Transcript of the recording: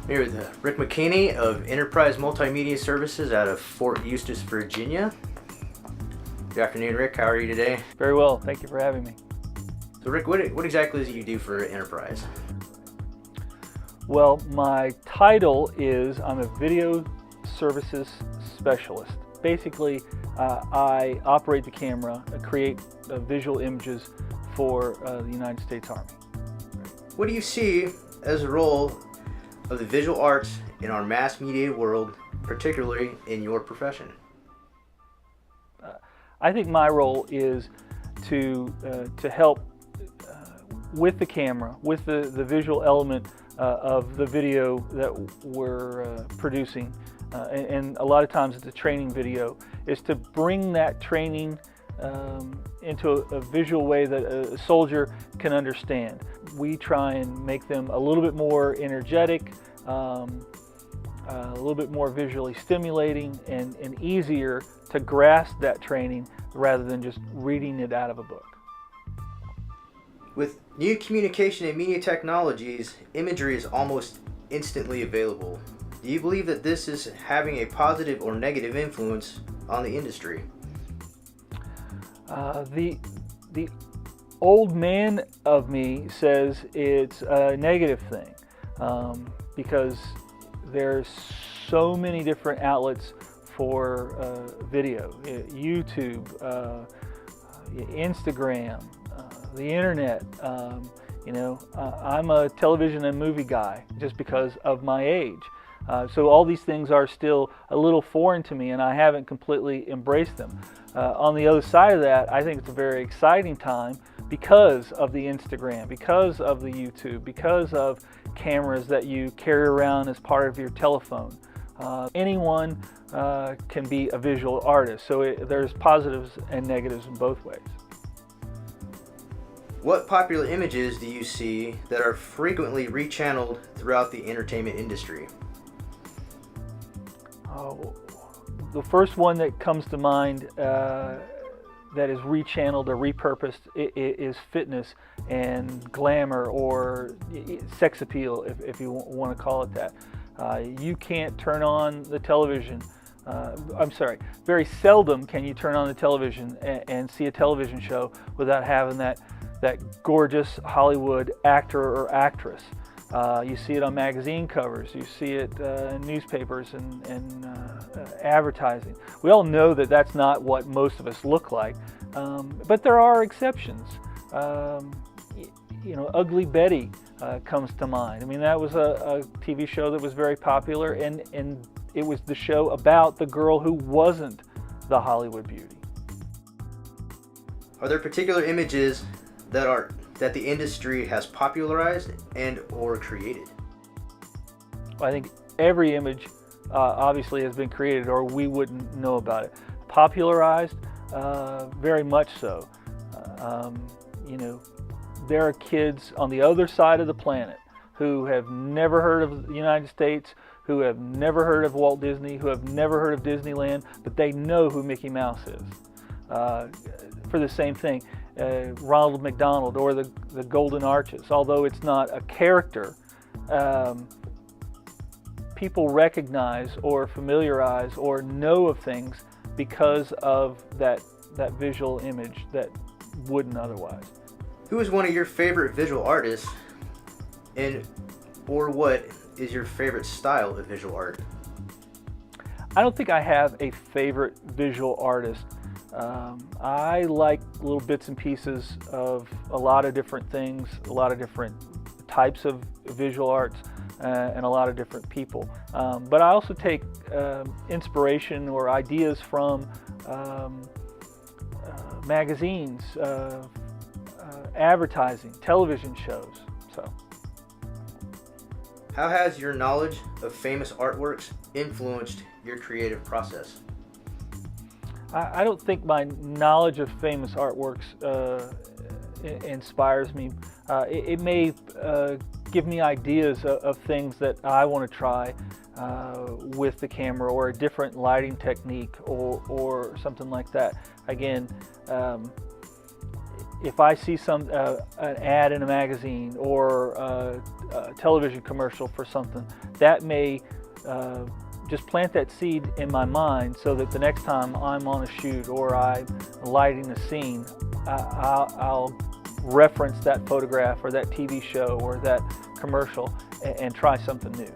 Here with Rick McKinney of Enterprise Multimedia Services out of Fort Eustis, Virginia. Good afternoon, Rick. How are you today? Very well. Thank you for having me. So, Rick, what exactly is it you do for Enterprise? Well, my title is I'm a video services specialist. Basically, I operate the camera, create visual images for the United States Army. What do you see as a role of the visual arts in our mass media world, particularly in your profession? I think my role is to help with the camera, with the visual element of the video that we're producing, and a lot of times it's a training video, is to bring that training into a visual way that a soldier can understand. We try and make them a little bit more energetic, a little bit more visually stimulating, and easier to grasp that training rather than just reading it out of a book. With new communication and media technologies, imagery is almost instantly available. Do you believe that this is having a positive or negative influence on the industry? The old man of me says it's a negative thing because there's so many different outlets for video, YouTube, Instagram, the internet. I'm a television and movie guy just because of my age. So all these things are still a little foreign to me, and I haven't completely embraced them. On the other side of that, I think it's a very exciting time because of the Instagram, because of the YouTube, because of cameras that you carry around as part of your telephone. Anyone can be a visual artist, so there's positives and negatives in both ways. What popular images do you see that are frequently rechanneled throughout the entertainment industry? The first one that comes to mind that is rechanneled or repurposed is fitness and glamour, or sex appeal, if you want to call it that. You can't turn on the television. Very seldom can you turn on the television and see a television show without having that gorgeous Hollywood actor or actress. You see it on magazine covers, you see it in newspapers and advertising. We all know that that's not what most of us look like, but there are exceptions. Ugly Betty comes to mind. I mean, that was a TV show that was very popular, and it was the show about the girl who wasn't the Hollywood beauty. Are there particular images that the industry has popularized and or created? I think every image obviously has been created, or we wouldn't know about it. Popularized, very much so. There are kids on the other side of the planet who have never heard of the United States, who have never heard of Walt Disney, who have never heard of Disneyland, but they know who Mickey Mouse is. For the same thing, Ronald McDonald or the Golden Arches, although it's not a character, people recognize or familiarize or know of things because of that visual image that wouldn't otherwise. Who is one of your favorite visual artists, or what is your favorite style of visual art? I don't think I have a favorite visual artist. I like little bits and pieces of a lot of different things, a lot of different types of visual arts, and a lot of different people. But I also take inspiration or ideas from magazines, advertising, television shows. So, how has your knowledge of famous artworks influenced your creative process? I don't think my knowledge of famous artworks inspires me. It may give me ideas of things that I want to try with the camera, or a different lighting technique, or something like that. Again, if I see an ad in a magazine or a television commercial for something, that may just plant that seed in my mind so that the next time I'm on a shoot or I'm lighting a scene, I'll reference that photograph or that TV show or that commercial and try something new.